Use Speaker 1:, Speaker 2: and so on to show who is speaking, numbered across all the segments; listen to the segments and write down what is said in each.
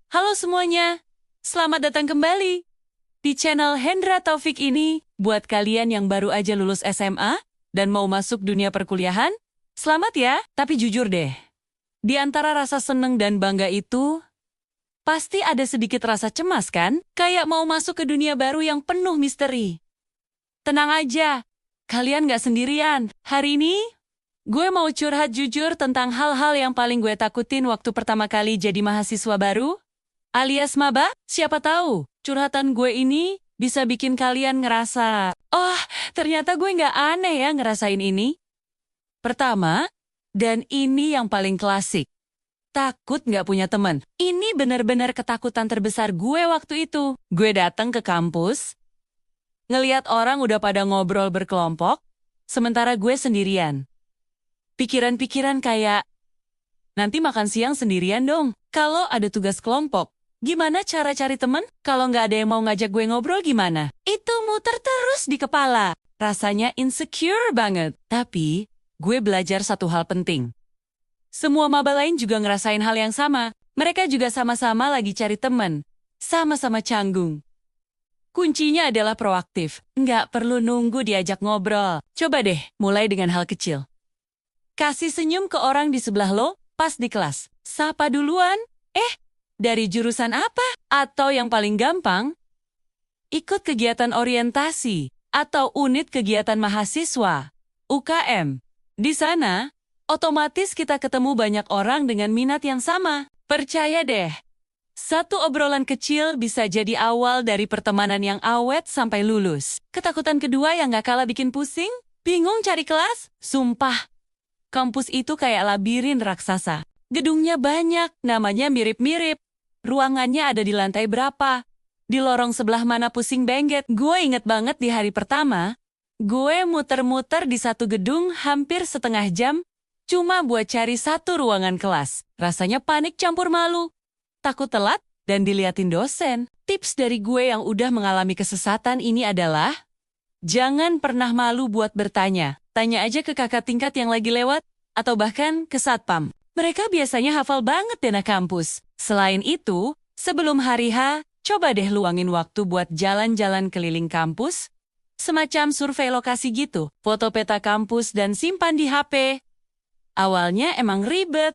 Speaker 1: Halo semuanya, selamat datang kembali di channel Hendra Taufik ini. Buat kalian yang baru aja lulus SMA dan mau masuk dunia perkuliahan, selamat ya. Tapi jujur deh, di antara rasa seneng dan bangga itu, pasti ada sedikit rasa cemas kan? Kayak mau masuk ke dunia baru yang penuh misteri. Tenang aja, kalian gak sendirian. Hari ini, gue mau curhat jujur tentang hal-hal yang paling gue takutin waktu pertama kali jadi mahasiswa baru, alias maba. Siapa tahu, curhatan gue ini bisa bikin kalian ngerasa, oh, ternyata gue nggak aneh ya ngerasain ini. Pertama, dan ini yang paling klasik, takut nggak punya teman. Ini benar-benar ketakutan terbesar gue waktu itu. Gue datang ke kampus, ngeliat orang udah pada ngobrol berkelompok, sementara gue sendirian. Pikiran-pikiran kayak, nanti makan siang sendirian dong. Kalau ada tugas kelompok, gimana cara cari teman? Kalau nggak ada yang mau ngajak gue ngobrol gimana? Itu muter terus di kepala. Rasanya insecure banget. Tapi, gue belajar satu hal penting. Semua maba lain juga ngerasain hal yang sama. Mereka juga sama-sama lagi cari teman. Sama-sama canggung. Kuncinya adalah proaktif. Nggak perlu nunggu diajak ngobrol. Coba deh, mulai dengan hal kecil. Kasih senyum ke orang di sebelah lo, pas di kelas. Sapa duluan. Dari jurusan apa? Atau yang paling gampang, ikut kegiatan orientasi atau unit kegiatan mahasiswa, UKM. Di sana, otomatis kita ketemu banyak orang dengan minat yang sama. Percaya deh, satu obrolan kecil bisa jadi awal dari pertemanan yang awet sampai lulus. Ketakutan kedua yang gak kalah bikin pusing, bingung cari kelas. Sumpah, kampus itu kayak labirin raksasa. Gedungnya banyak, namanya mirip-mirip. Ruangannya ada di lantai berapa? Di lorong sebelah mana pusing bengget? Gue inget banget di hari pertama, gue muter-muter di satu gedung hampir setengah jam, cuma buat cari satu ruangan kelas. Rasanya panik campur malu. Takut telat dan diliatin dosen. Tips dari gue yang udah mengalami kesesatan ini adalah, jangan pernah malu buat bertanya. Tanya aja ke kakak tingkat yang lagi lewat, atau bahkan ke satpam. Mereka biasanya hafal banget dana kampus. Selain itu, sebelum hari H, coba deh luangin waktu buat jalan-jalan keliling kampus. Semacam survei lokasi gitu, foto peta kampus dan simpan di HP. Awalnya emang ribet.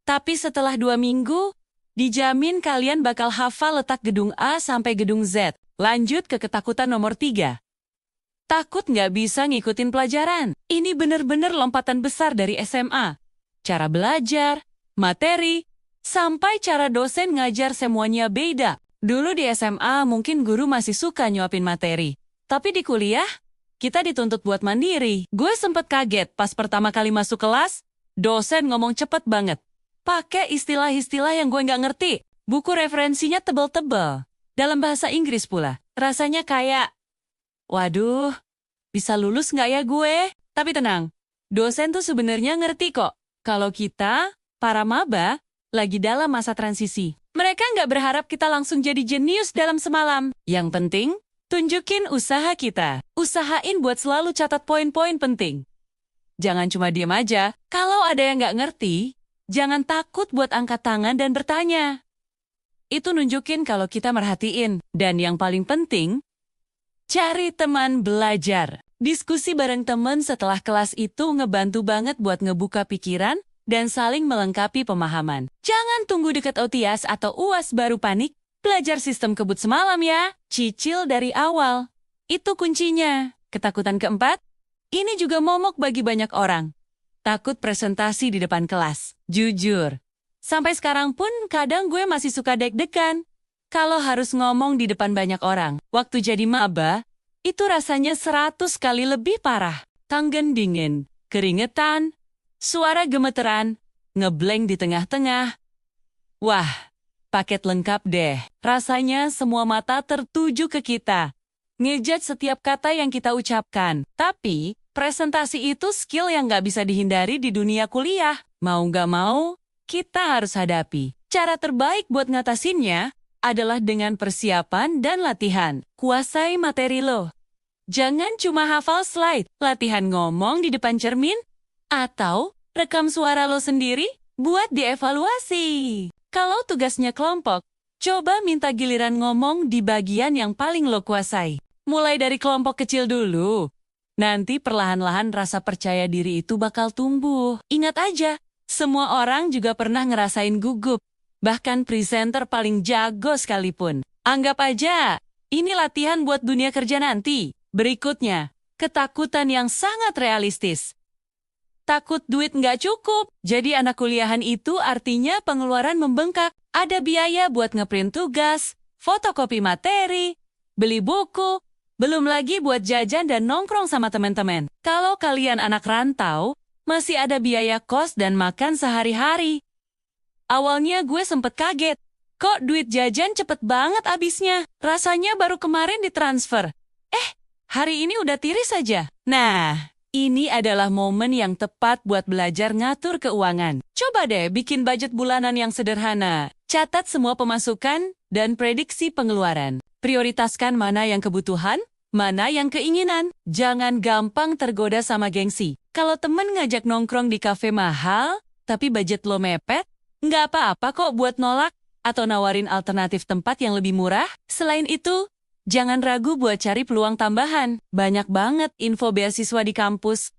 Speaker 1: Tapi setelah 2 minggu, dijamin kalian bakal hafal letak gedung A sampai gedung Z. Lanjut ke ketakutan nomor 3. Takut nggak bisa ngikutin pelajaran. Ini bener-bener lompatan besar dari SMA. Cara belajar, materi, sampai cara dosen ngajar semuanya beda. Dulu di SMA mungkin guru masih suka nyuapin materi. Tapi di kuliah, kita dituntut buat mandiri. Gue sempet kaget pas pertama kali masuk kelas, dosen ngomong cepet banget. Pakai istilah-istilah yang gue nggak ngerti. Buku referensinya tebel-tebel. Dalam bahasa Inggris pula. Rasanya kayak, waduh, bisa lulus nggak ya gue? Tapi tenang, dosen tuh sebenarnya ngerti kok. Kalau kita, para maba, lagi dalam masa transisi. Mereka nggak berharap kita langsung jadi jenius dalam semalam. Yang penting, tunjukin usaha kita. Usahain buat selalu catat poin-poin penting. Jangan cuma diem aja. Kalau ada yang nggak ngerti, jangan takut buat angkat tangan dan bertanya. Itu nunjukin kalau kita merhatiin. Dan yang paling penting, cari teman belajar. Diskusi bareng temen setelah kelas itu ngebantu banget buat ngebuka pikiran dan saling melengkapi pemahaman. Jangan tunggu deket OTS atau UAS baru panik. Belajar sistem kebut semalam ya. Cicil dari awal. Itu kuncinya. Ketakutan keempat, ini juga momok bagi banyak orang. Takut presentasi di depan kelas. Jujur, sampai sekarang pun kadang gue masih suka deg-degan kalau harus ngomong di depan banyak orang. Waktu jadi maba, itu rasanya 100 kali lebih parah. Tangan dingin, keringetan, suara gemeteran, ngeblank di tengah-tengah. Wah, paket lengkap deh. Rasanya semua mata tertuju ke kita. Ngejudge setiap kata yang kita ucapkan. Tapi, presentasi itu skill yang nggak bisa dihindari di dunia kuliah. Mau nggak mau, kita harus hadapi. Cara terbaik buat ngatasinnya adalah dengan persiapan dan latihan. Kuasai materi lo. Jangan cuma hafal slide, latihan ngomong di depan cermin, atau rekam suara lo sendiri buat dievaluasi. Kalau tugasnya kelompok, Coba minta giliran ngomong di bagian yang paling lo kuasai. Mulai dari kelompok kecil dulu. Nanti perlahan-lahan rasa percaya diri itu bakal tumbuh. Ingat aja, semua orang juga pernah ngerasain gugup. Bahkan presenter paling jago sekalipun. Anggap aja, ini latihan buat dunia kerja nanti. Berikutnya, ketakutan yang sangat realistis. Takut duit nggak cukup, jadi anak kuliahan itu artinya pengeluaran membengkak. Ada biaya buat ngeprint tugas, fotokopi materi, beli buku, belum lagi buat jajan dan nongkrong sama teman-teman. Kalau kalian anak rantau, masih ada biaya kos dan makan sehari-hari. Awalnya gue sempet kaget, kok duit jajan cepet banget abisnya? Rasanya baru kemarin ditransfer. Hari ini udah tiris aja. Nah, ini adalah momen yang tepat buat belajar ngatur keuangan. Coba deh bikin budget bulanan yang sederhana. Catat semua pemasukan dan prediksi pengeluaran. Prioritaskan mana yang kebutuhan, mana yang keinginan. Jangan gampang tergoda sama gengsi. Kalau temen ngajak nongkrong di kafe mahal, tapi budget lo mepet, nggak apa-apa kok buat nolak atau nawarin alternatif tempat yang lebih murah. Selain itu, jangan ragu buat cari peluang tambahan. Banyak banget info beasiswa di kampus.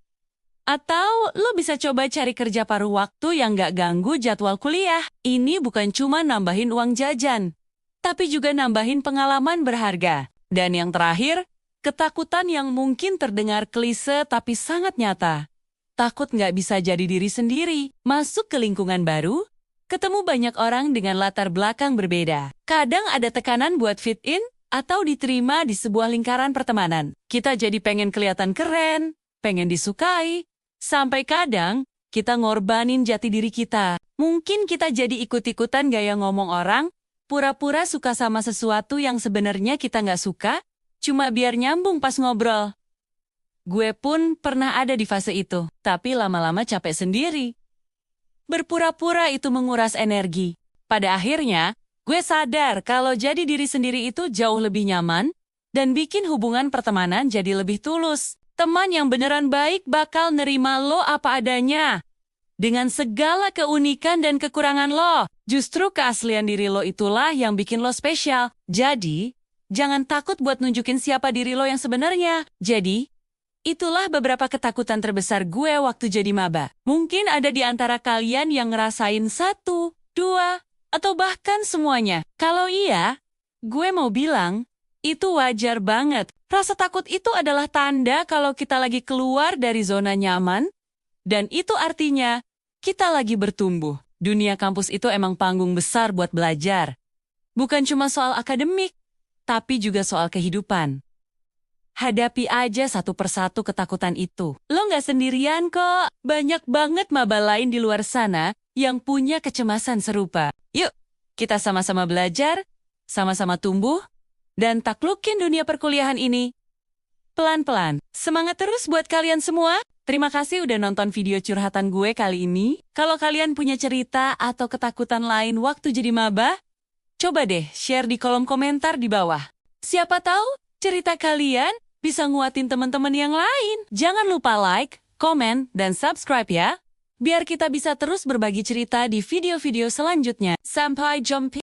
Speaker 1: Atau lo bisa coba cari kerja paruh waktu yang nggak ganggu jadwal kuliah. Ini bukan cuma nambahin uang jajan, tapi juga nambahin pengalaman berharga. Dan yang terakhir, ketakutan yang mungkin terdengar klise tapi sangat nyata. Takut nggak bisa jadi diri sendiri, masuk ke lingkungan baru, ketemu banyak orang dengan latar belakang berbeda. Kadang ada tekanan buat fit in, atau diterima di sebuah lingkaran pertemanan. Kita jadi pengen kelihatan keren, pengen disukai, sampai kadang kita ngorbanin jati diri kita. Mungkin kita jadi ikut-ikutan gaya ngomong orang, pura-pura suka sama sesuatu yang sebenarnya kita nggak suka, cuma biar nyambung pas ngobrol. Gue pun pernah ada di fase itu, tapi lama-lama capek sendiri. Berpura-pura itu menguras energi. Pada akhirnya, gue sadar kalau jadi diri sendiri itu jauh lebih nyaman dan bikin hubungan pertemanan jadi lebih tulus. Teman yang beneran baik bakal nerima lo apa adanya. Dengan segala keunikan dan kekurangan lo, justru keaslian diri lo itulah yang bikin lo spesial. Jadi, jangan takut buat nunjukin siapa diri lo yang sebenarnya. Jadi, itulah beberapa ketakutan terbesar gue waktu jadi maba. Mungkin ada di antara kalian yang ngerasain 1, 2, atau bahkan semuanya. Kalau iya, gue mau bilang, itu wajar banget. Rasa takut itu adalah tanda kalau kita lagi keluar dari zona nyaman, dan itu artinya kita lagi bertumbuh. Dunia kampus itu emang panggung besar buat belajar. Bukan cuma soal akademik, tapi juga soal kehidupan. Hadapi aja satu persatu ketakutan itu. Lo nggak sendirian kok. Banyak banget maba lain di luar sana yang punya kecemasan serupa. Yuk, kita sama-sama belajar, sama-sama tumbuh, dan taklukin dunia perkuliahan ini. Pelan-pelan. Semangat terus buat kalian semua. Terima kasih udah nonton video curhatan gue kali ini. Kalau kalian punya cerita atau ketakutan lain waktu jadi maba, coba deh share di kolom komentar di bawah. Siapa tahu cerita kalian bisa nguatin teman-teman yang lain. Jangan lupa like, komen, dan subscribe ya. Biar kita bisa terus berbagi cerita di video-video selanjutnya. Sampai jumpa.